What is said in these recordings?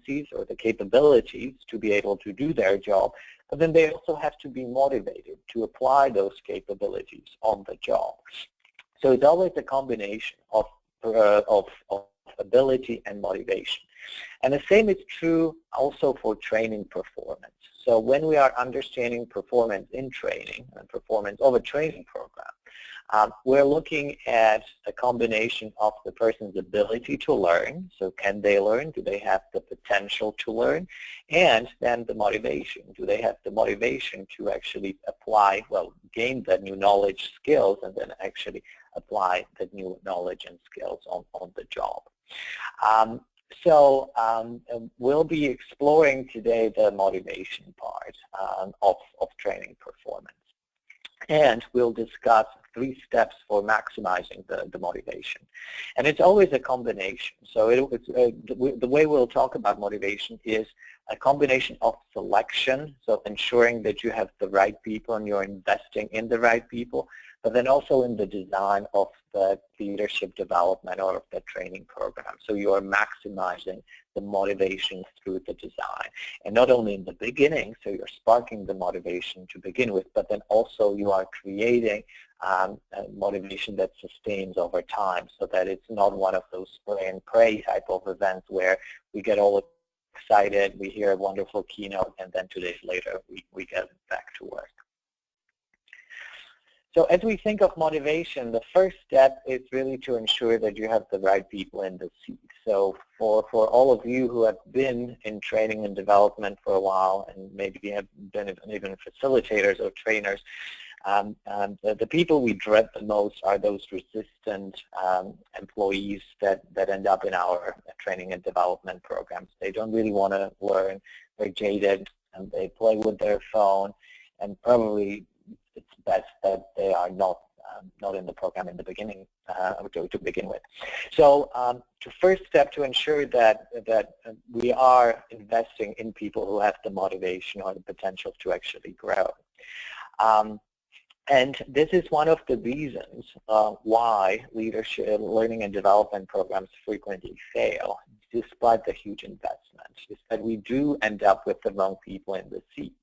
competencies or the capabilities to be able to do their job, but then they also have to be motivated to apply those capabilities on the job. So it's always a combination of ability and motivation. And the same is true also for training performance. So when we are understanding performance in training and performance of a training program, we're looking at a combination of the person's ability to learn. So can they learn? Do they have the potential to learn? And then the motivation. Do they have the motivation to actually apply, well, gain the new knowledge, skills, and then actually apply the new knowledge and skills on the job? We'll be exploring today the motivation part of training performance. And we'll discuss 3 steps for maximizing the motivation. And it's always a combination. So the way we'll talk about motivation is a combination of selection, so ensuring that you have the right people and you're investing in the right people, but then also in the design of the leadership development or of the training program. So you are maximizing the motivation through the design. And not only in the beginning, so you're sparking the motivation to begin with, but then also you are creating a motivation that sustains over time, so that it's not one of those spray and pray type of events where we get all excited, we hear a wonderful keynote, and then 2 days later we get back to work. So as we think of motivation, the first step is really to ensure that you have the right people in the seat. So for all of you who have been in training and development for a while and maybe have been even facilitators or trainers, the people we dread the most are those resistant employees that end up in our training and development programs. They don't really want to learn, they're jaded, and they play with their phone, and probably it's best that they are not in the program in the beginning to begin with. So the first step to ensure that we are investing in people who have the motivation or the potential to actually grow. And this is one of the reasons why leadership, learning and development programs frequently fail, despite the huge investment, is that we do end up with the wrong people in the seat.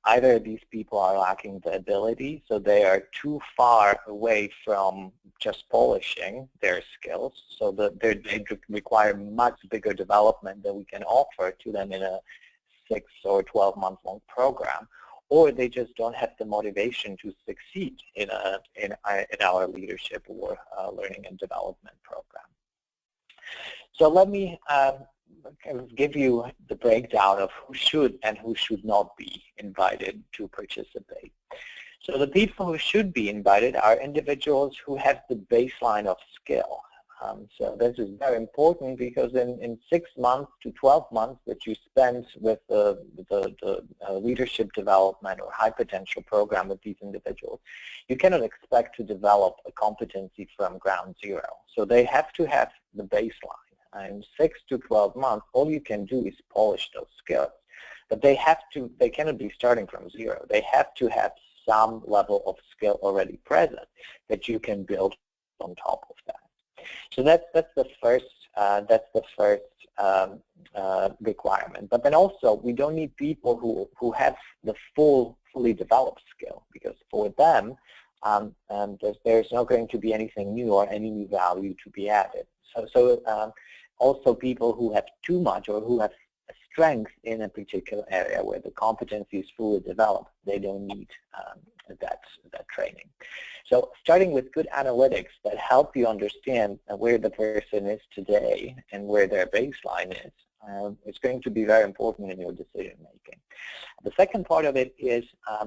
Either these people are lacking the ability, so they are too far away from just polishing their skills, so that they require much bigger development than we can offer to them in a 6 or 12 month long program, or they just don't have the motivation to succeed in our leadership or learning and development program. So let me kind of give you the breakdown of who should and who should not be invited to participate. So the people who should be invited are individuals who have the baseline of skill. So this is very important because in 6 months to 12 months that you spend with the leadership development or high potential program with these individuals, you cannot expect to develop a competency from ground zero. So they have to have the baseline. In 6 to 12 months, all you can do is polish those skills. But they cannot be starting from zero. They have to have some level of skill already present that you can build on top of that. So that's the first requirement. But then also, we don't need people who have the fully developed skill, because for them, there's not going to be anything new or any new value to be added. So also people who have too much or who have a strength in a particular area where the competency is fully developed, they don't need that training. So starting with good analytics that help you understand where the person is today and where their baseline is, it's going to be very important in your decision making. The second part of it is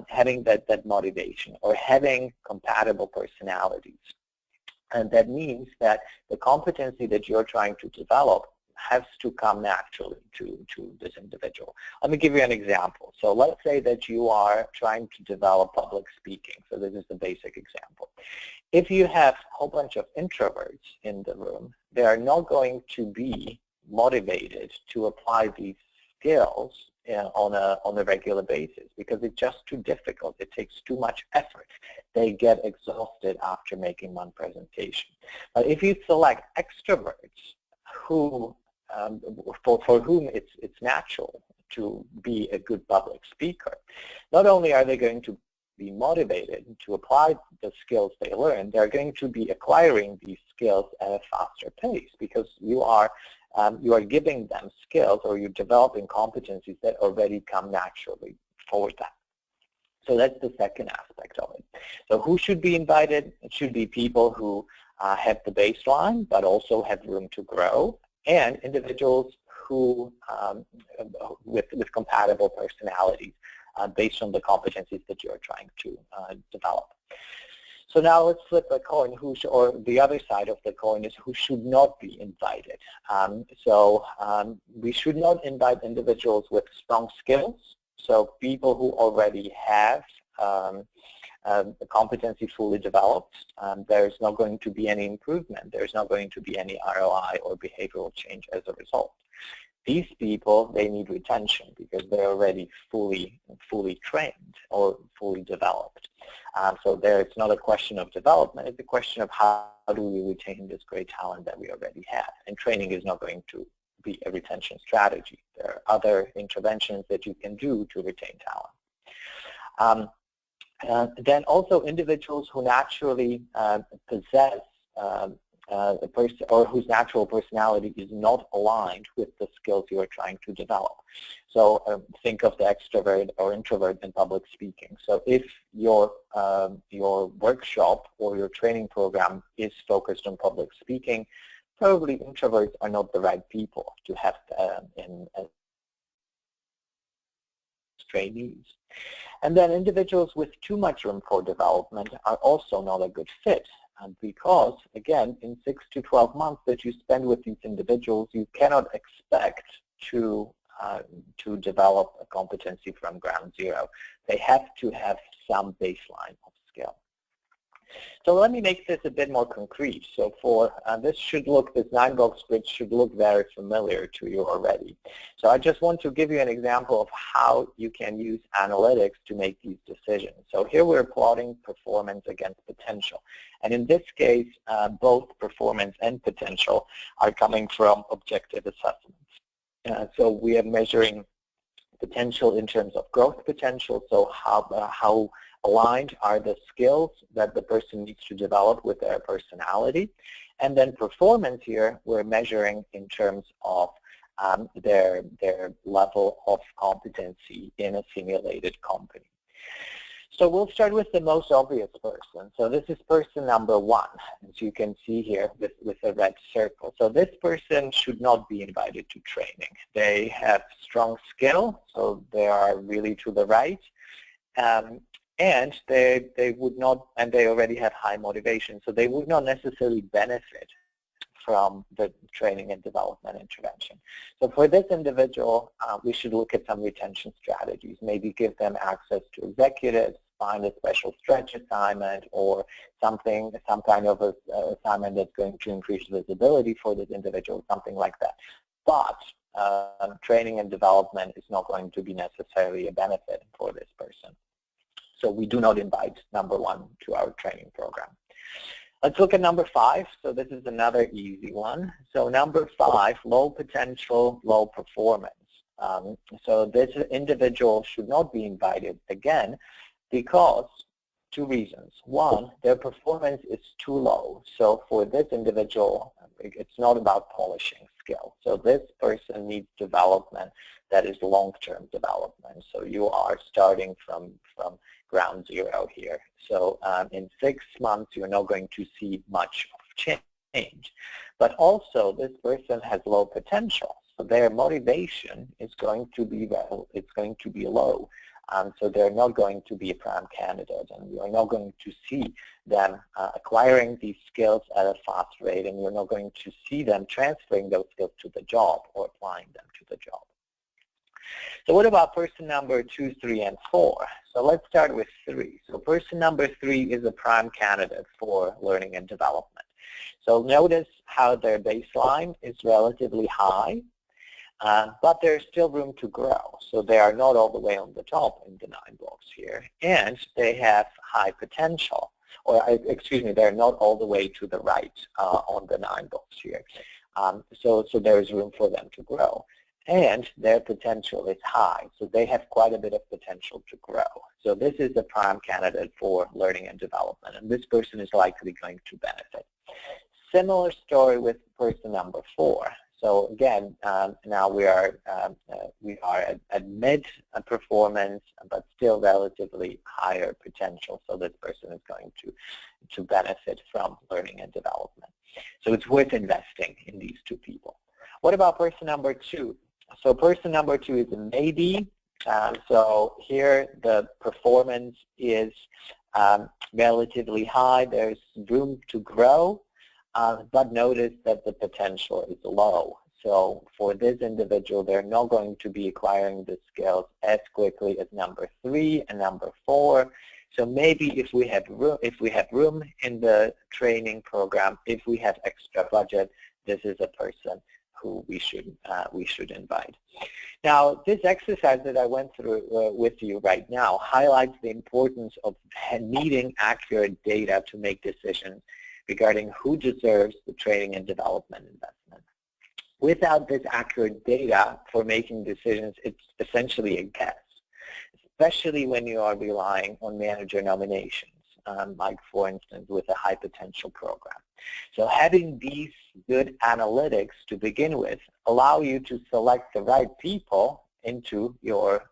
having that motivation or having compatible personalities. And that means that the competency that you're trying to develop has to come naturally to this individual. Let me give you an example. So let's say that you are trying to develop public speaking. So this is the basic example. If you have a whole bunch of introverts in the room, they are not going to be motivated to apply these skills on a regular basis because it's just too difficult. It takes too much effort. They get exhausted after making one presentation. But if you select extroverts who for whom it's natural to be a good public speaker. Not only are they going to be motivated to apply the skills they learn, they're going to be acquiring these skills at a faster pace because you are giving them skills, or you're developing competencies that already come naturally for them. So that's the second aspect of it. So who should be invited? It should be people who have the baseline but also have room to grow, and individuals who with compatible personalities based on the competencies that you're trying to develop. So now let's flip a coin, or the other side of the coin is who should not be invited. We should not invite individuals with strong skills, so people who already have the competency fully developed. There's not going to be any improvement. There's not going to be any ROI or behavioral change as a result. These people, they need retention because they're already fully trained or fully developed. So there, it's not a question of development, it's a question of how do we retain this great talent that we already have. And training is not going to be a retention strategy. There are other interventions that you can do to retain talent. Then also individuals who naturally possess a person, or whose natural personality is not aligned with the skills you are trying to develop. So think of the extrovert or introvert in public speaking. So if your workshop or your training program is focused on public speaking, probably introverts are not the right people to have as trainees. And then individuals with too much room for development are also not a good fit. Because, again, in 6 to 12 months that you spend with these individuals, you cannot expect to develop a competency from ground zero. They have to have some baseline of skill. So let me make this a bit more concrete. So for this 9-box grid should look very familiar to you already. So I just want to give you an example of how you can use analytics to make these decisions. So here we're plotting performance against potential. And in this case, both performance and potential are coming from objective assessments. So we are measuring potential in terms of growth potential, so how aligned are the skills that the person needs to develop with their personality. And then performance here, we're measuring in terms of their level of competency in a simulated company. So we'll start with the most obvious person. So this is person number 1, as you can see here with a red circle. So this person should not be invited to training. They have strong skill, so they are really to the right. And they would not, and they already have high motivation, so they would not necessarily benefit from the training and development intervention. So for this individual, we should look at some retention strategies, maybe give them access to executives, find a special stretch assignment, or some kind of assignment that's going to increase visibility for this individual, something like that. But training and development is not going to be necessarily a benefit for this person. So we do not invite number 1 to our training program. Let's look at number 5. So this is another easy one. So number 5, low potential, low performance. So this individual should not be invited again because 2 reasons. 1, their performance is too low. So for this individual, it's not about polishing skill. So this person needs development that is long-term development. So you are starting from ground zero here. So in 6 months, you're not going to see much of change. But also, this person has low potential. So their motivation is going to be low. So they're not going to be a prime candidate, and you're not going to see them acquiring these skills at a fast rate, and you're not going to see them transferring those skills to the job or applying them to the job. So what about person number 2, 3, and 4? So let's start with 3. So person number 3 is a prime candidate for learning and development. So notice how their baseline is relatively high, but there's still room to grow. So they are not all the way on the top in the 9 blocks here, and they have high potential. Or excuse me, they're not all the way to the right on the 9 blocks here. So there is room for them to grow. And their potential is high, so they have quite a bit of potential to grow. So this is a prime candidate for learning and development, and this person is likely going to benefit. Similar story with person number 4. So again, now we are at mid performance, but still relatively higher potential. So this person is going to benefit from learning and development. So it's worth investing in these 2 people. What about person number 2? So person number 2 is a maybe. So here the performance is relatively high. There's room to grow, but notice that the potential is low. So for this individual, they're not going to be acquiring the skills as quickly as number 3 and number 4. So maybe if we have room in the training program, if we have extra budget, this is a person who we should invite. Now, this exercise that I went through with you right now highlights the importance of needing accurate data to make decisions regarding who deserves the training and development investment. Without this accurate data for making decisions, it's essentially a guess, especially when you are relying on manager nominations, like for instance with a high potential program. So having these good analytics to begin with allow you to select the right people into your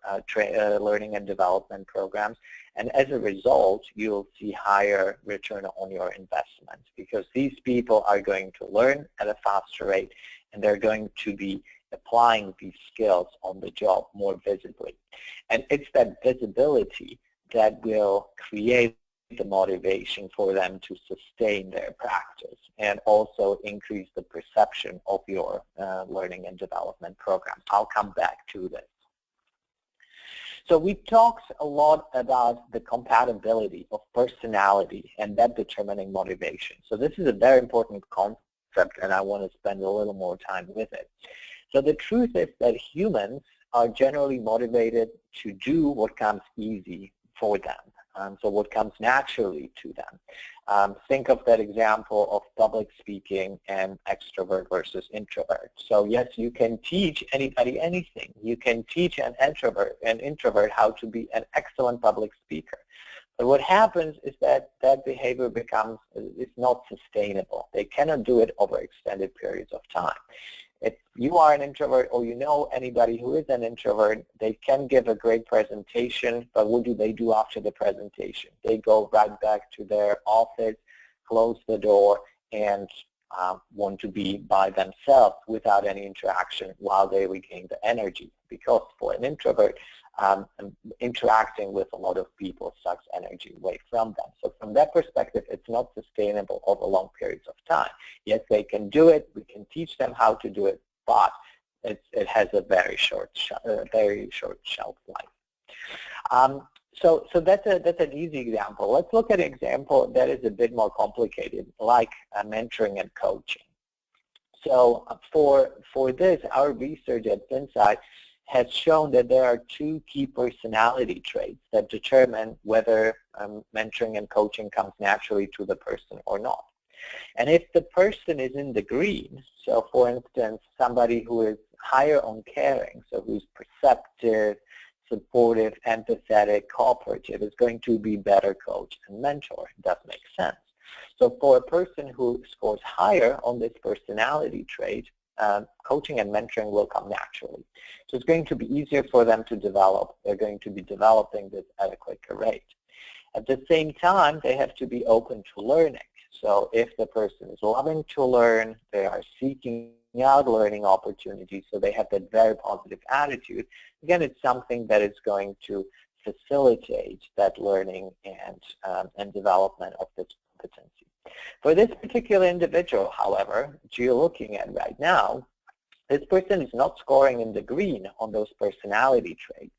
learning and development programs, and as a result you'll see higher return on your investment, because these people are going to learn at a faster rate and they're going to be applying these skills on the job more visibly. And it's that visibility that will create the motivation for them to sustain their practice and also increase the perception of your learning and development program. I'll come back to this. So we talked a lot about the compatibility of personality and that determining motivation. So this is a very important concept, and I want to spend a little more time with it. So the truth is that humans are generally motivated to do what comes easy for them. So what comes naturally to them. Think of that example of public speaking and extrovert versus introvert. So yes, you can teach anybody anything. You can teach an introvert how to be an excellent public speaker. But what happens is that that behavior is not sustainable. They cannot do it over extended periods of time. If you are an introvert or you know anybody who is an introvert, they can give a great presentation, but what do they do after the presentation? They go right back to their office, close the door, and want to be by themselves without any interaction while they regain the energy. Because for an introvert, interacting with a lot of people sucks energy away from them. So from that perspective, it's not sustainable over long periods of time. Yes, they can do it. We can teach them how to do it, but it has a very short shelf life. So that's an easy example. Let's look at an example that is a bit more complicated, like mentoring and coaching. So for this, our research at Insight has shown that there are 2 key personality traits that determine whether mentoring and coaching comes naturally to the person or not. And if the person is in the green, so for instance, somebody who is higher on caring, so who's perceptive, supportive, empathetic, cooperative, is going to be better coach and mentor. It does make sense. So for a person who scores higher on this personality trait, coaching and mentoring will come naturally. So it's going to be easier for them to develop. They're going to be developing this at a quicker rate. At the same time, they have to be open to learning. So if the person is loving to learn, they are seeking out learning opportunities, so they have that very positive attitude, again, it's something that is going to facilitate that learning and development of this competency. For this particular individual, however, which you're looking at right now, this person is not scoring in the green on those personality traits.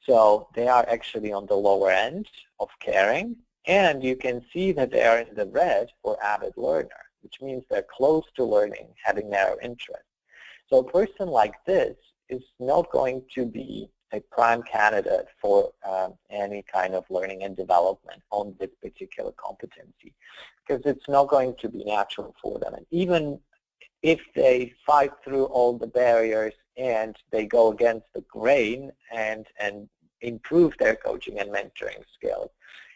So they are actually on the lower end of caring, and you can see that they are in the red for avid learner, which means they're close to learning, having narrow interest. So a person like this is not going to be a prime candidate for any kind of learning and development on this particular competency, because it's not going to be natural for them. And even if they fight through all the barriers and they go against the grain and improve their coaching and mentoring skills,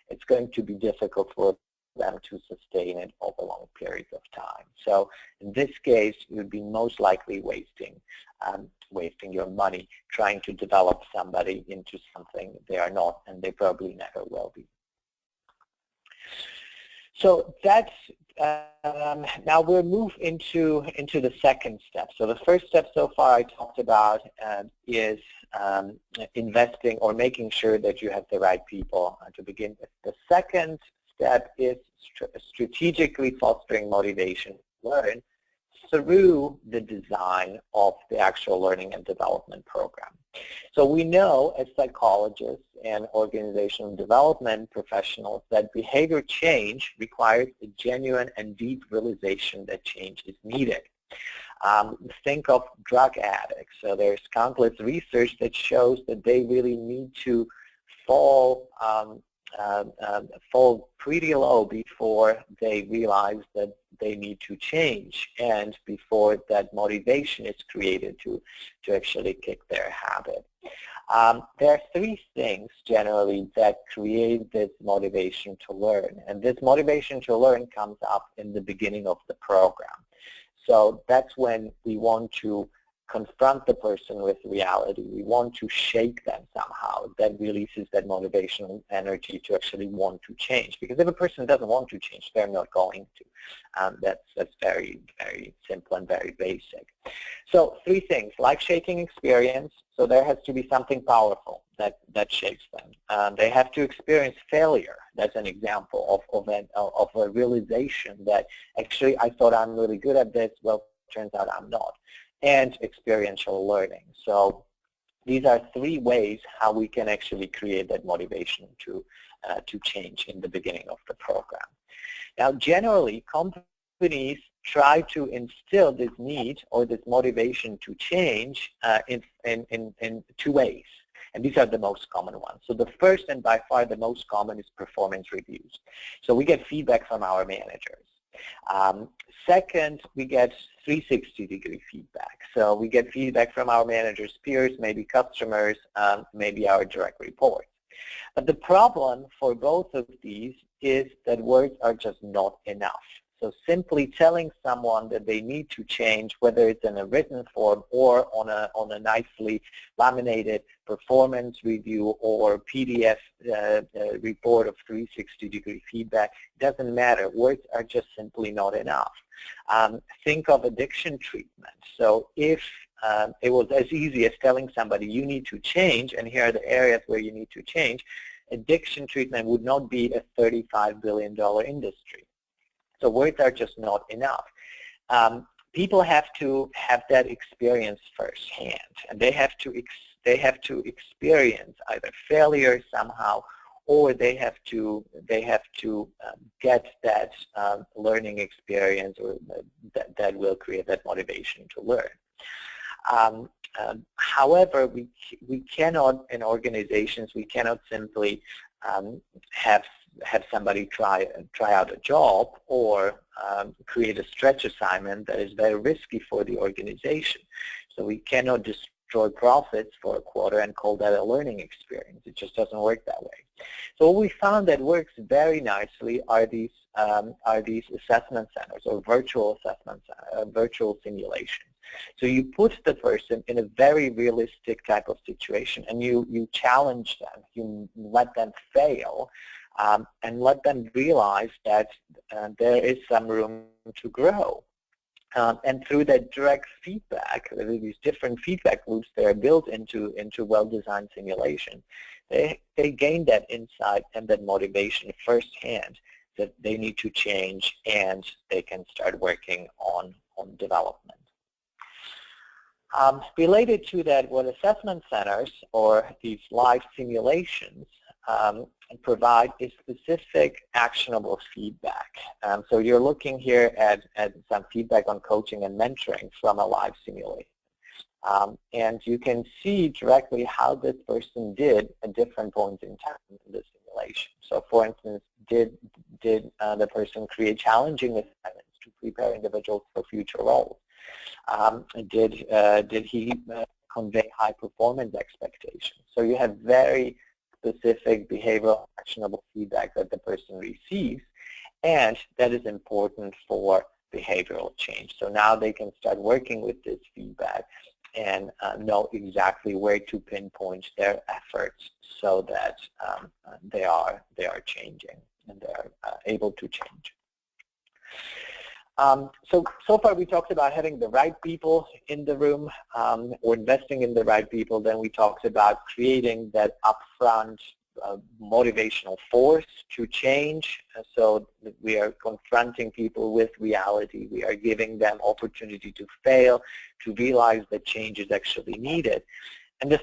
it's going to be difficult for them to sustain it over long periods of time. So in this case, you would be most likely wasting your money trying to develop somebody into something they are not, and they probably never will be. So that's now we'll move into the second step. So the first step so far I talked about is investing or making sure that you have the right people to begin with. The second step is strategically fostering motivation to learn through the design of the actual learning and development program. So we know as psychologists and organizational development professionals that behavior change requires a genuine and deep realization that change is needed. Think of drug addicts. So there's countless research that shows that they really need to fall pretty low before they realize that they need to change, and before that motivation is created to actually kick their habit. There are three things generally that create this motivation to learn, and this motivation to learn comes up in the beginning of the program. So that's when we want to confront the person with reality. We want to shake them somehow. That releases that motivational energy to actually want to change. Because if a person doesn't want to change, they're not going to. That's very, very simple and very basic. So three things: life-shaking experience. So there has to be something powerful that shakes them. They have to experience failure. That's an example of a realization that actually I thought I'm really good at this. Well, it turns out I'm not. And experiential learning. So these are three ways how we can actually create that motivation to change in the beginning of the program. Now, generally, companies try to instill this need or this motivation to change in two ways. And these are the most common ones. So the first and by far the most common is performance reviews. So we get feedback from our managers. Second, we get 360-degree feedback. So we get feedback from our managers' peers, maybe customers, maybe our direct reports. But the problem for both of these is that words are just not enough. So simply telling someone that they need to change, whether it's in a written form or on a nicely laminated performance review or PDF report of 360-degree feedback, doesn't matter. Words are just simply not enough. Think of addiction treatment. So if it was as easy as telling somebody you need to change, and here are the areas where you need to change, addiction treatment would not be a $35 billion industry. So words are just not enough. People have to have that experience firsthand, and they have to experience either failure somehow, or they have to get that learning experience, or that will create that motivation to learn. However, we cannot, in organizations, we cannot simply have somebody try out a job or create a stretch assignment that is very risky for the organization. So we cannot destroy profits for a quarter and call that a learning experience. It just doesn't work that way. So what we found that works very nicely are these assessment centers or virtual assessment centers, virtual simulations. So you put the person in a very realistic type of situation, and you challenge them, you let them fail, and let them realize that there is some room to grow. And through that direct feedback, these different feedback loops that are built into well-designed simulation, they gain that insight and that motivation firsthand that they need to change, and they can start working on development. Related to that, what assessment centers or these live simulations provide is specific actionable feedback. So you're looking here at some feedback on coaching and mentoring from a live simulation. And you can see directly how this person did at different points in time in the simulation. So for instance, did the person create challenging assignments to prepare individuals for future roles? Did he convey high performance expectations? So you have very specific behavioral actionable feedback that the person receives, and that is important for behavioral change. So now they can start working with this feedback and know exactly where to pinpoint their efforts so that they are changing and they are able to change. So far we talked about having the right people in the room or investing in the right people. Then we talked about creating that upfront motivational force to change. So we are confronting people with reality. We are giving them opportunity to fail, to realize that change is actually needed. And the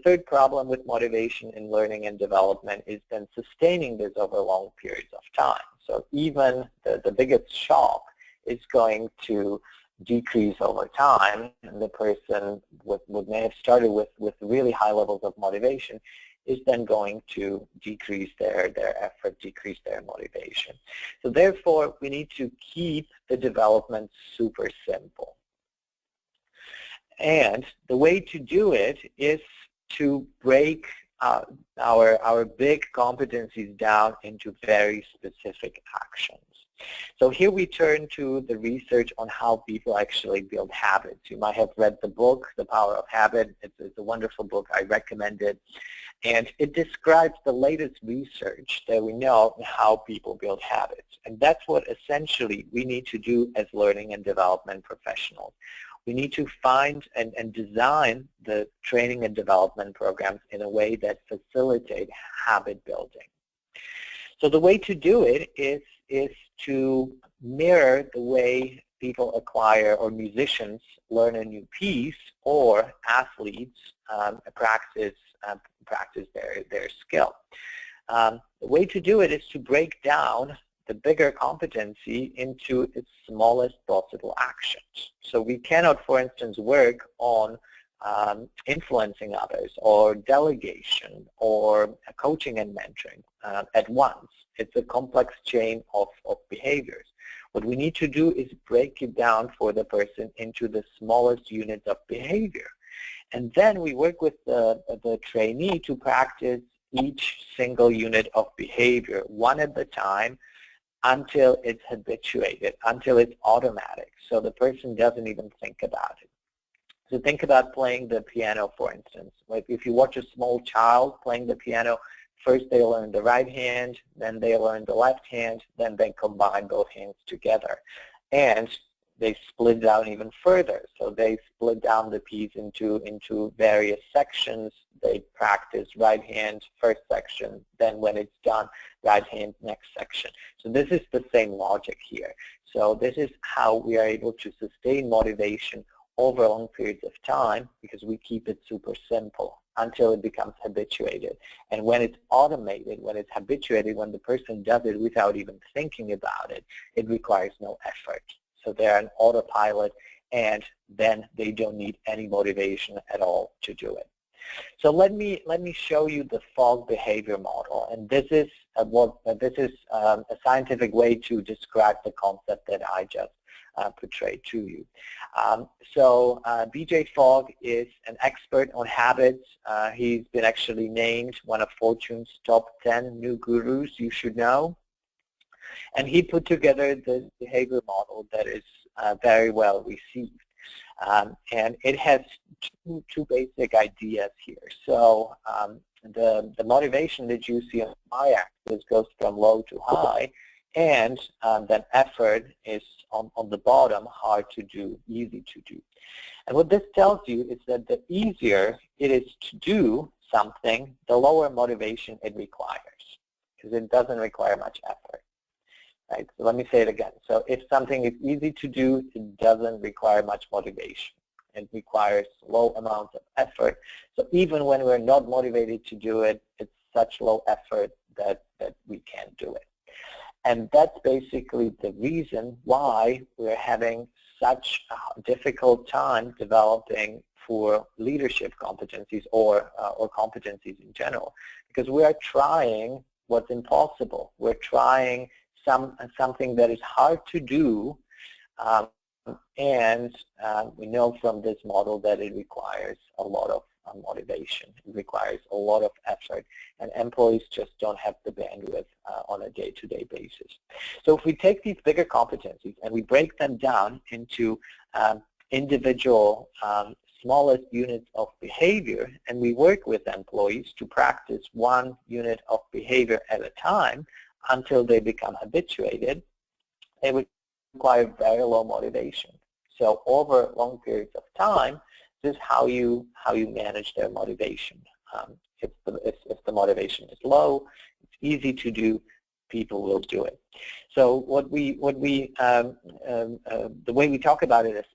third problem with motivation in learning and development is then sustaining this over long periods of time. So even the biggest shock is going to decrease over time, and the person would may have started with really high levels of motivation is then going to decrease their effort, decrease their motivation. So therefore, we need to keep the development super simple. And the way to do it is to break our big competencies down into very specific actions. So here we turn to the research on how people actually build habits. You might have read the book, The Power of Habit. It's a wonderful book. I recommend it. And it describes the latest research that we know on how people build habits. And that's what essentially we need to do as learning and development professionals. We need to find and design the training and development programs in a way that facilitate habit building. So the way to do it is to mirror the way people acquire, or musicians learn a new piece, or athletes practice their skill. The way to do it is to break down the bigger competency into its smallest possible actions. So we cannot, for instance, work on influencing others, or delegation, or coaching and mentoring at once. It's a complex chain of behaviors. What we need to do is break it down for the person into the smallest units of behavior. And then we work with the trainee to practice each single unit of behavior, one at a time, until it's habituated, until it's automatic, so the person doesn't even think about it. So think about playing the piano, for instance. Like if you watch a small child playing the piano, first they learn the right hand, then they learn the left hand, then they combine both hands together. And they split down even further. So they split down the piece into various sections. They practice right hand, first section, then when it's done, right hand, next section. So this is the same logic here. So this is how we are able to sustain motivation over long periods of time, because we keep it super simple until it becomes habituated. And when it's automated, when it's habituated, when the person does it without even thinking about it, it requires no effort. So they're an autopilot, and then they don't need any motivation at all to do it. So let me show you the Fogg behavior model, and this is a scientific way to describe the concept that I just portrayed to you. BJ Fogg is an expert on habits. He's been actually named one of Fortune's top 10 new gurus you should know. And he put together this behavior model that is very well received. And it has two basic ideas here. So the motivation that you see on the y-axis goes from low to high, and then effort is on the bottom, hard to do, easy to do. And what this tells you is that the easier it is to do something, the lower motivation it requires, because it doesn't require much effort. Right? So let me say it again. So if something is easy to do, it doesn't require much motivation. It requires low amounts of effort. So even when we're not motivated to do it, it's such low effort that we can't do it. And that's basically the reason why we're having such a difficult time developing for leadership competencies or competencies in general, because we are trying what's impossible. We're trying something that is hard to do And we know from this model that it requires a lot of motivation. It requires a lot of effort, and employees just don't have the bandwidth on a day-to-day basis. So if we take these bigger competencies and we break them down into individual smallest units of behavior, and we work with employees to practice one unit of behavior at a time until they become habituated, they would require very low motivation. So over long periods of time, this is how you manage their motivation. If the motivation is low, it's easy to do, people will do it. So the way we talk about it at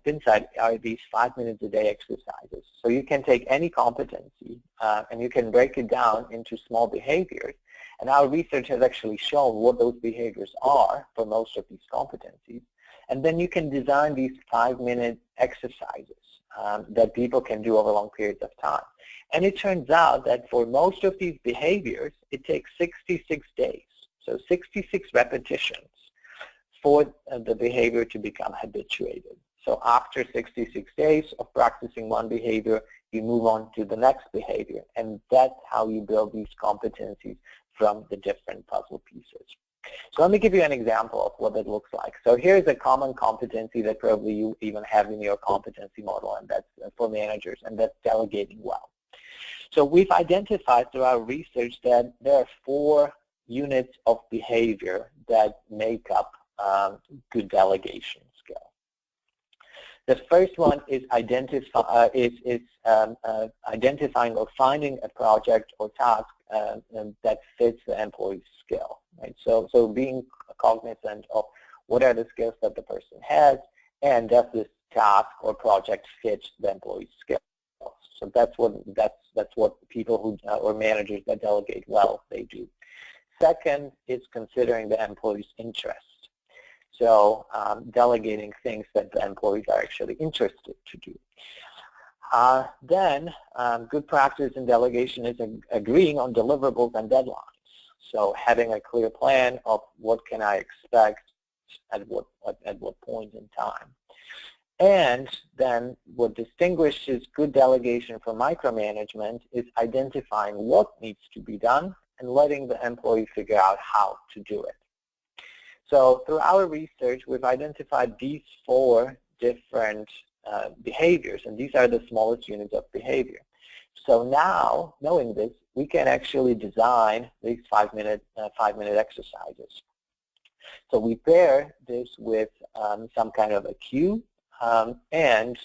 Pinside are these 5 minutes a day exercises. So you can take any competency and you can break it down into small behaviors. And our research has actually shown what those behaviors are for most of these competencies. And then you can design these 5-minute exercises that people can do over long periods of time. And it turns out that for most of these behaviors, it takes 66 days. So 66 repetitions for the behavior to become habituated. So after 66 days of practicing one behavior, you move on to the next behavior. And that's how you build these competencies from the different puzzle pieces. So let me give you an example of what it looks like. So here's a common competency that probably you even have in your competency model, and that's for managers, and that's delegating well. So we've identified through our research that there are 4 units of behavior that make up good delegation skill. The first one is identifying or finding a project or task that fits the employee's skill. Right? So being cognizant of what are the skills that the person has, and does this task or project fit the employee's skills. So that's what people who or managers that delegate well, they do. Second is considering the employee's interest. So delegating things that the employees are actually interested to do. Then good practice in delegation is agreeing on deliverables and deadlines. So having a clear plan of what can I expect at what point in time. And then what distinguishes good delegation from micromanagement is identifying what needs to be done and letting the employee figure out how to do it. So through our research, we've identified these 4 different behaviors, and these are the smallest units of behavior. So now, knowing this, we can actually design these 5-minute exercises. So we pair this with some kind of a cue, and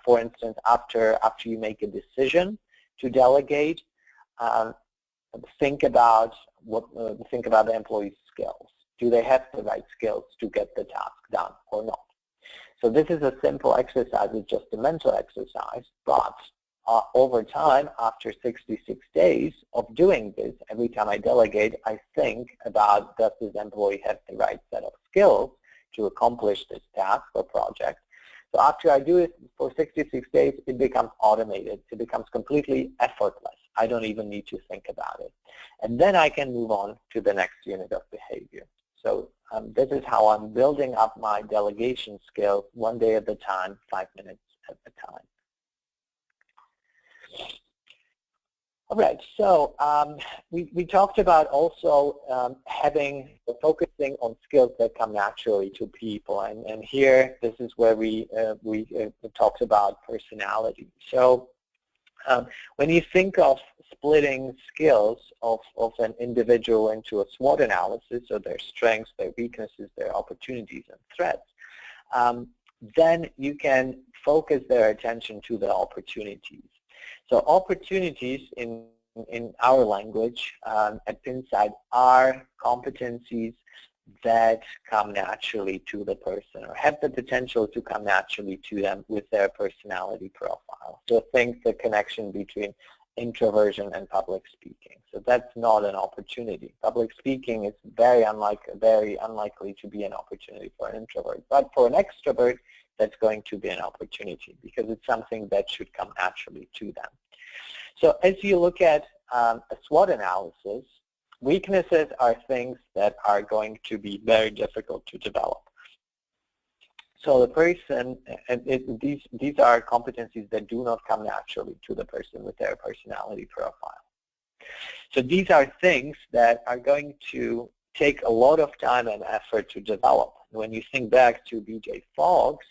for instance, after you make a decision to delegate, think about the employee's skills. Do they have the right skills to get the task done or not? So this is a simple exercise. It's just a mental exercise, but over time, after 66 days of doing this, every time I delegate, I think about, does this employee have the right set of skills to accomplish this task or project? So after I do it for 66 days, it becomes automated. It becomes completely effortless. I don't even need to think about it. And then I can move on to the next unit of behavior. So this is how I'm building up my delegation skills 1 day at a time, 5 minutes at a time. All right, so we talked about also focusing on skills that come naturally to people, and here this is where we talked about personality. So when you think of splitting skills of an individual into a SWOT analysis, so their strengths, their weaknesses, their opportunities and threats, then you can focus their attention to the opportunities. So opportunities in our language at Pinside are competencies that come naturally to the person or have the potential to come naturally to them with their personality profile. So think the connection between introversion and public speaking. So that's not an opportunity. Public speaking is very unlikely to be an opportunity for an introvert. But for an extrovert, that's going to be an opportunity because it's something that should come naturally to them. So as you look at a SWOT analysis, weaknesses are things that are going to be very difficult to develop. So the person, and these are competencies that do not come naturally to the person with their personality profile. So these are things that are going to take a lot of time and effort to develop. When you think back to B.J. Fogg's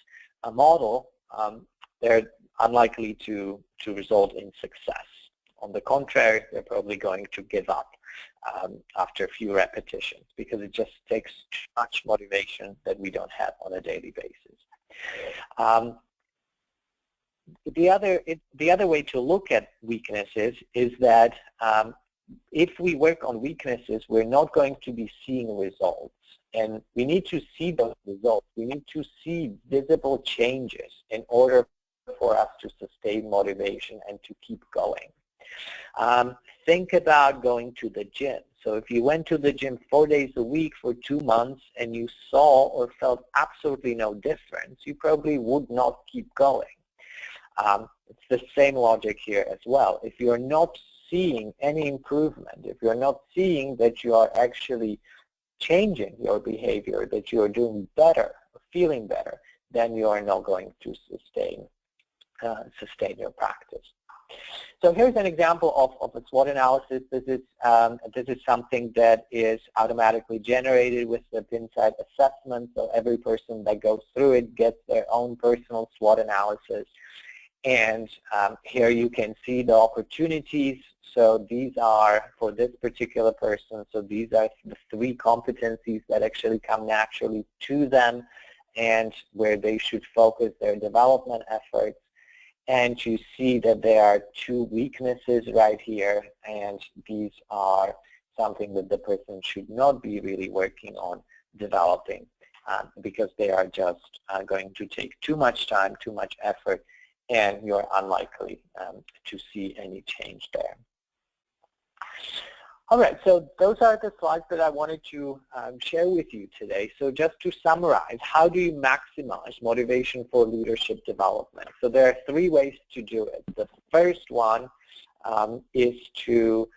model, they're unlikely to result in success. On the contrary, they're probably going to give up after a few repetitions because it just takes too much motivation that we don't have on a daily basis. The other way to look at weaknesses is that if we work on weaknesses, we're not going to be seeing results. And we need to see those results. We need to see visible changes in order for us to sustain motivation and to keep going. Think about going to the gym. So if you went to the gym 4 days a week for 2 months and you saw or felt absolutely no difference, you probably would not keep going. It's the same logic here as well. If you're not seeing any improvement, if you're not seeing that you are actually changing your behavior, that you are doing better, or feeling better, then you are not going to sustain your practice. So here's an example of a SWOT analysis. This is something that is automatically generated with the Pinside assessment. So every person that goes through it gets their own personal SWOT analysis. And here you can see the opportunities. So these are for this particular person. So these are the 3 competencies that actually come naturally to them and where they should focus their development efforts. And you see that there are 2 weaknesses right here, and these are something that the person should not be really working on developing because they are just going to take too much time, too much effort, and you're unlikely to see any change there. All right, so those are the slides that I wanted to share with you today. So just to summarize, how do you maximize motivation for leadership development? So there are 3 ways to do it. The first one is to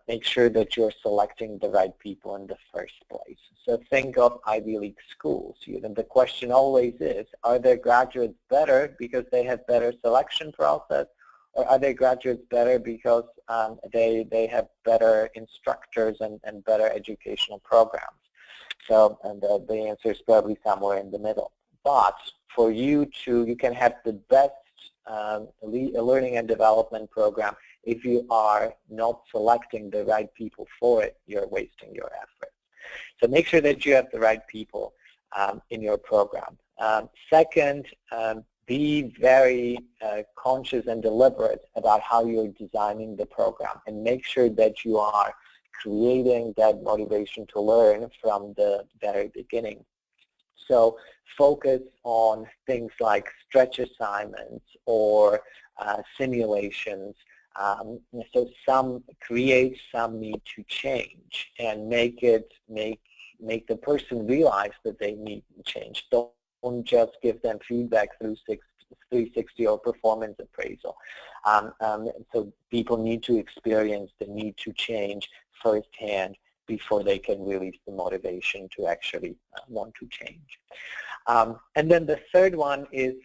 make sure that you're selecting the right people in the first place. So think of Ivy League schools. The question always is, are their graduates better because they have better selection process, or are their graduates better because they have better instructors and better educational programs? So and the answer is probably somewhere in the middle. But for you can have the best learning and development program. If you are not selecting the right people for it, you're wasting your effort. So make sure that you have the right people in your program. Second, be very conscious and deliberate about how you're designing the program, and make sure that you are creating that motivation to learn from the very beginning. So focus on things like stretch assignments or simulations. So create some need to change and make the person realize that they need to change. Don't just give them feedback through 360 or performance appraisal. So people need to experience the need to change firsthand before they can release the motivation to actually want to change. And then the third one is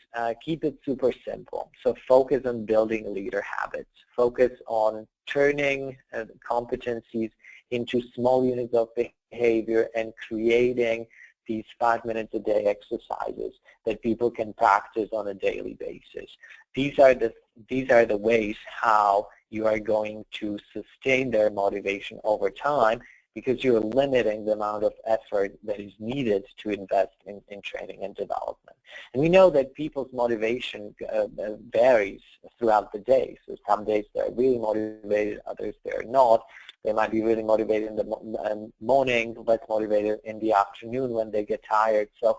keep it super simple. So focus on building leader habits. Focus on turning competencies into small units of behavior and creating these 5 minutes a day exercises that people can practice on a daily basis. These are the ways how you are going to sustain their motivation over time, because you're limiting the amount of effort that is needed to invest in training and development. And we know that people's motivation varies throughout the day. So some days they're really motivated, others they're not. They might be really motivated in the morning, less motivated in the afternoon when they get tired. So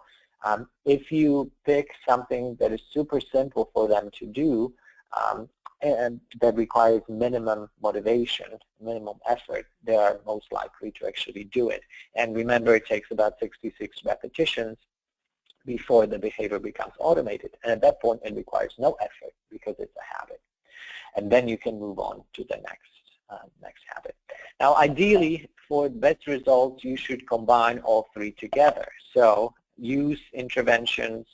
if you pick something that is super simple for them to do, and that requires minimum motivation, minimum effort, they are most likely to actually do it. And remember, it takes about 66 repetitions before the behavior becomes automated. And at that point, it requires no effort because it's a habit. And then you can move on to the next habit. Now, ideally, for best results, you should combine all 3 together. So use interventions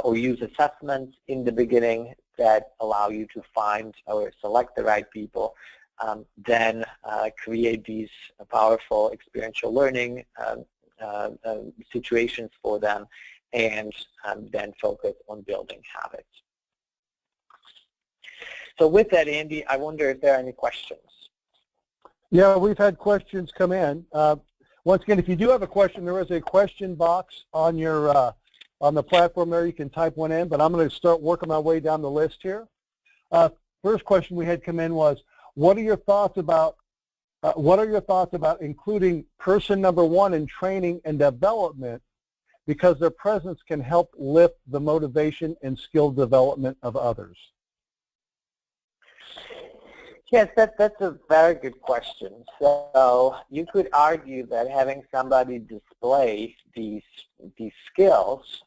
or use assessments in the beginning that allow you to find or select the right people, then create these powerful experiential learning situations for them, and then focus on building habits. So with that, Andy, I wonder if there are any questions. Yeah, we've had questions come in. Once again, if you do have a question, there is a question box on your on the platform there. You can type one in, but I'm going to start working my way down the list here. First question we had come in was, what are your thoughts about including person number one in training and development, because their presence can help lift the motivation and skill development of others? Yes, that's a very good question. So you could argue that having somebody display these skills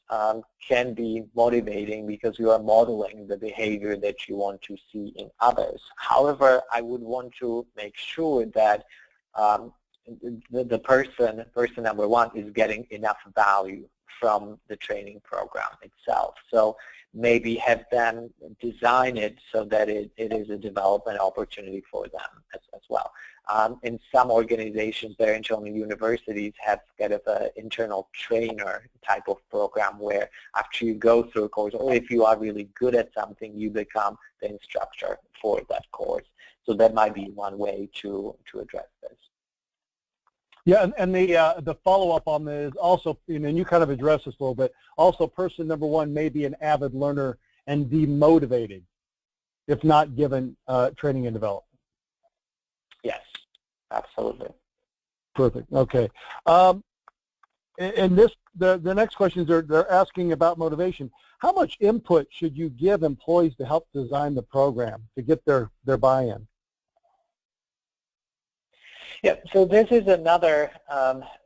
can be motivating, because you are modeling the behavior that you want to see in others. However, I would want to make sure that the person number one is getting enough value from the training program itself. So maybe have them design it so that it is a development opportunity for them as well. In some organizations, their internal universities have kind of an internal trainer type of program where after you go through a course, or if you are really good at something, you become the instructor for that course. So that might be one way to address this. Yeah, and the follow-up on this is also, and you kind of addressed this a little bit, also person number one may be an avid learner and demotivated if not given training and development. Yes, absolutely. Perfect, okay. And the next questions they're asking about motivation. How much input should you give employees to help design the program to get their buy-in? Yeah, so this is another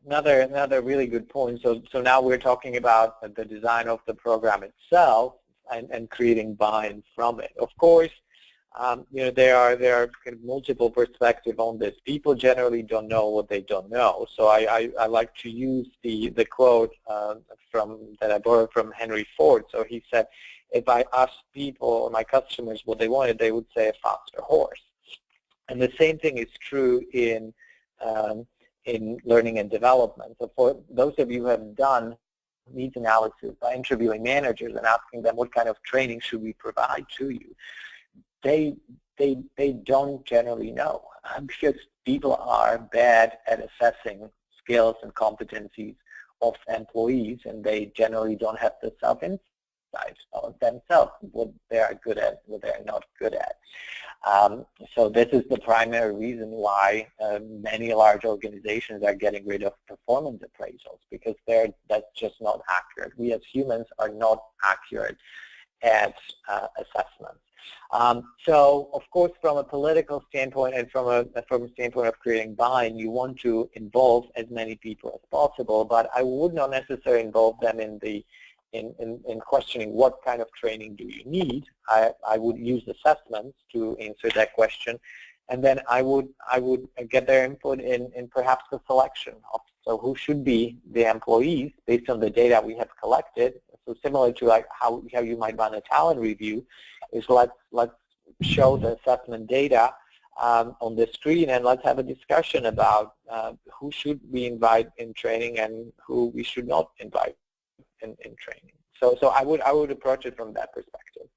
really good point. So now we're talking about the design of the program itself and creating buy-in from it. Of course, there are kind of multiple perspectives on this. People generally don't know what they don't know. So I like to use the quote that I borrowed from Henry Ford. So he said, if I asked people or my customers what they wanted, they would say a faster horse. And the same thing is true in learning and development. So for those of you who have done needs analysis by interviewing managers and asking them what kind of training should we provide to you, they don't generally know, because people are bad at assessing skills and competencies of employees, and they generally don't have the self-insight of themselves, what they are good at, what they're not good at. So this is the primary reason why many large organizations are getting rid of performance appraisals, because that's just not accurate. We as humans are not accurate at assessments. So of course, from a political standpoint and from a standpoint of creating buy-in, you want to involve as many people as possible, but I would not necessarily involve them in questioning what kind of training do you need. I would use assessments to answer that question, and then I would get their input in perhaps the selection of, so who should be the employees based on the data we have collected. So similar to like how you might run a talent review, is let's show the assessment data on the screen, and let's have a discussion about who should we invite in training and who we should not invite in training. So I would approach it from that perspective.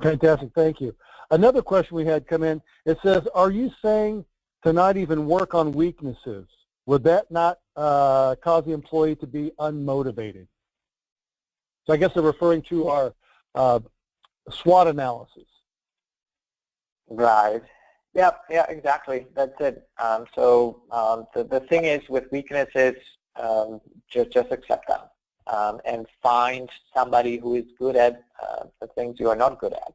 Fantastic, thank you. Another question we had come in, it says, are you saying to not even work on weaknesses? Would that not cause the employee to be unmotivated? So I guess they're referring to our SWOT analysis. Right. Yeah, exactly. That's it. So the thing is with weaknesses, just accept them and find somebody who is good at the things you are not good at,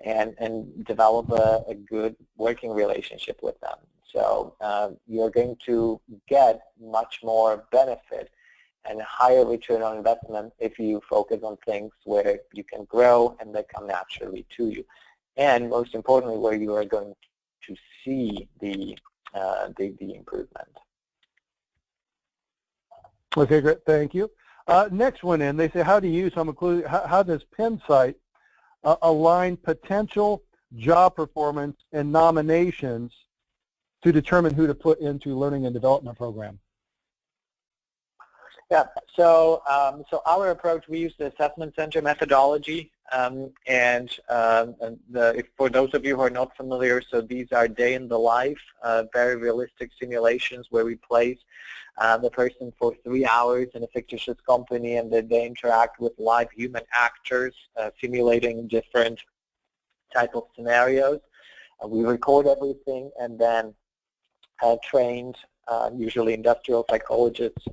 and develop a good working relationship with them. So you're going to get much more benefit and a higher return on investment if you focus on things where you can grow and they come naturally to you, and most importantly, where you are going to see the improvement. Okay, great. Thank you. Next one in, they say, how do you, so I'm including, how does Pensight align potential job performance and nominations to determine who to put into learning and development program? Yeah, so our approach, we use the assessment center methodology, for those of you who are not familiar, so these are day in the life, very realistic simulations where we place the person for 3 hours in a fictitious company, and then they interact with live human actors, simulating different type of scenarios. We record everything, and then trained, usually industrial psychologists,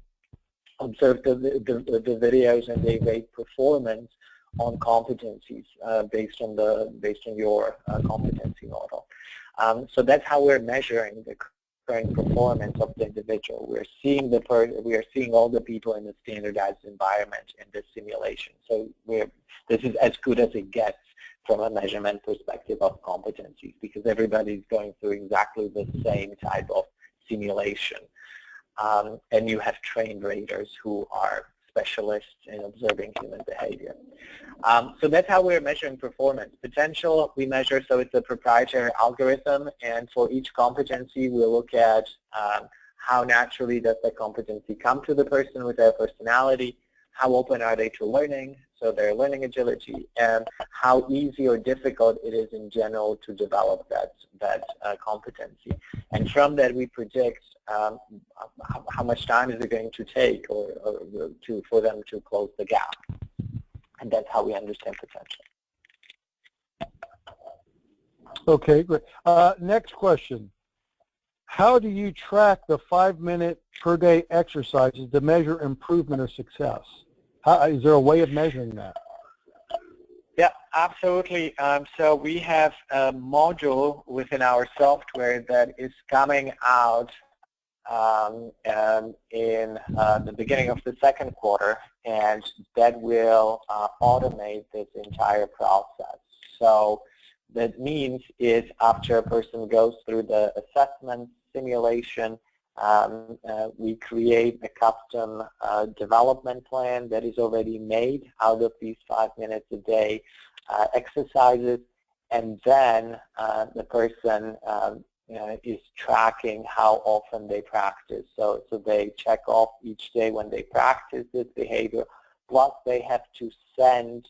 observe the videos, and they rate performance on competencies based on your competency model. So that's how we're measuring the current performance of the individual. We're seeing all the people in the standardized environment in this simulation. So this is as good as it gets from a measurement perspective of competencies, because everybody's going through exactly the same type of simulation. And you have trained raters who are specialists in observing human behavior. So that's how we're measuring performance. Potential, we measure, so it's a proprietary algorithm, and for each competency, we look at how naturally does the competency come to the person with their personality, how open are they to learning, so their learning agility, and how easy or difficult it is in general to develop that competency. And from that, we predict how much time is it going to take for them to close the gap. And that's how we understand potential. Okay, great. Next question. How do you track the 5-minute per day exercises to measure improvement or success? Is there a way of measuring that? Yeah, absolutely. So we have a module within our software that is coming out in the beginning of the second quarter, and that will automate this entire process. So that means is after a person goes through the assessment simulation, we create a custom development plan that is already made out of these 5 minutes a day exercises, and then the person is tracking how often they practice. So they check off each day when they practice this behavior, plus they have to send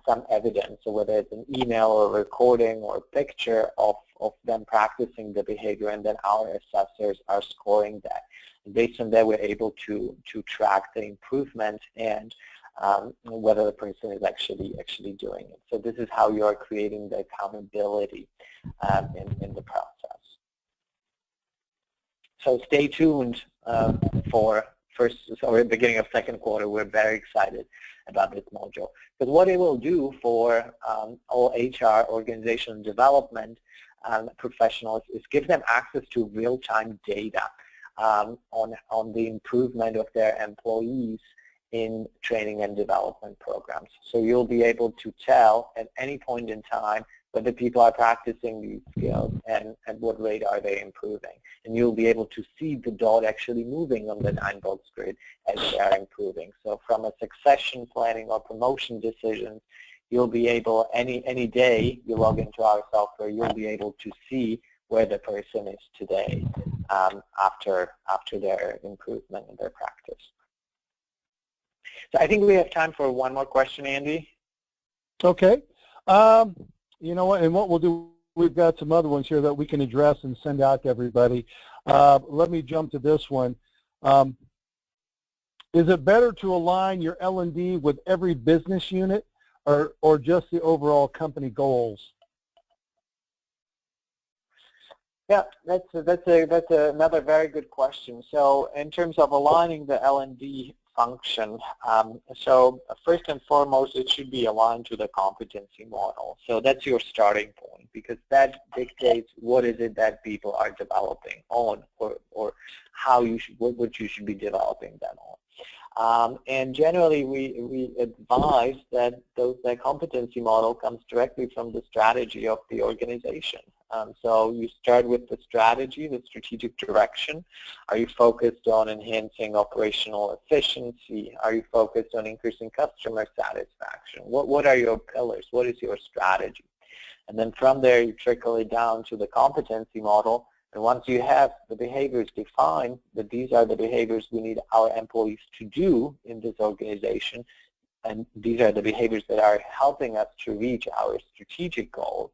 some evidence, so whether it's an email or a recording or a picture of them practicing the behavior, and then our assessors are scoring that. And based on that, we're able to track the improvement and whether the person is actually doing it. So this is how you are creating the accountability in the process. So stay tuned for beginning of second quarter. We're very excited about this module, because what it will do for all HR organizational development professionals is give them access to real-time data on the improvement of their employees in training and development programs. So you'll be able to tell at any point in time whether people are practicing these skills and at what rate are they improving. And you'll be able to see the dot actually moving on the 9-box grid as they are improving. So from a succession planning or promotion decisions, you'll be able, any day you log into our software, you'll be able to see where the person is today after their improvement in their practice. So I think we have time for one more question, Andy. Okay. You know what, and what we'll do, we've got some other ones here that we can address and send out to everybody. Let me jump to this one. Is it better to align your L&D with every business unit or just the overall company goals? Yeah, that's another very good question. So in terms of aligning the L&D function, so first and foremost, it should be aligned to the competency model. So that's your starting point, because that dictates what is it that people are developing on, or how you should, what you should be developing them And generally, we advise that that competency model comes directly from the strategy of the organization. So you start with the strategy, the strategic direction. Are you focused on enhancing operational efficiency? Are you focused on increasing customer satisfaction? What are your pillars? What is your strategy? And then from there, you trickle it down to the competency model. And once you have the behaviors defined, that these are the behaviors we need our employees to do in this organization, and these are the behaviors that are helping us to reach our strategic goals,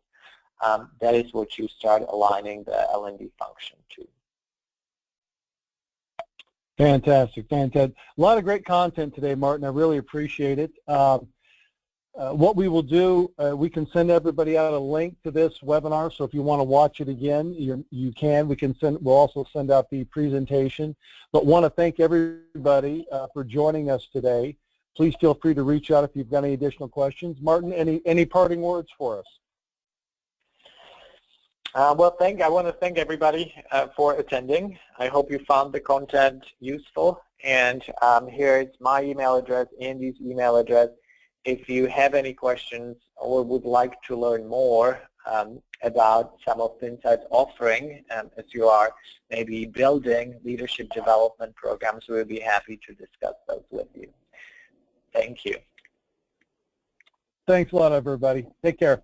that is what you start aligning the L&D function to. Fantastic, fantastic. A lot of great content today, Martin. I really appreciate it. What we will do, we can send everybody out a link to this webinar, so if you want to watch it again, you can. We'll also send out the presentation. But want to thank everybody for joining us today. Please feel free to reach out if you've got any additional questions. Martin, any parting words for us? Well, I want to thank everybody for attending. I hope you found the content useful. And here is my email address, Andy's email address. If you have any questions or would like to learn more about some of the Insights offering, as you are maybe building leadership development programs, we'll be happy to discuss those with you. Thank you. Thanks a lot, everybody. Take care.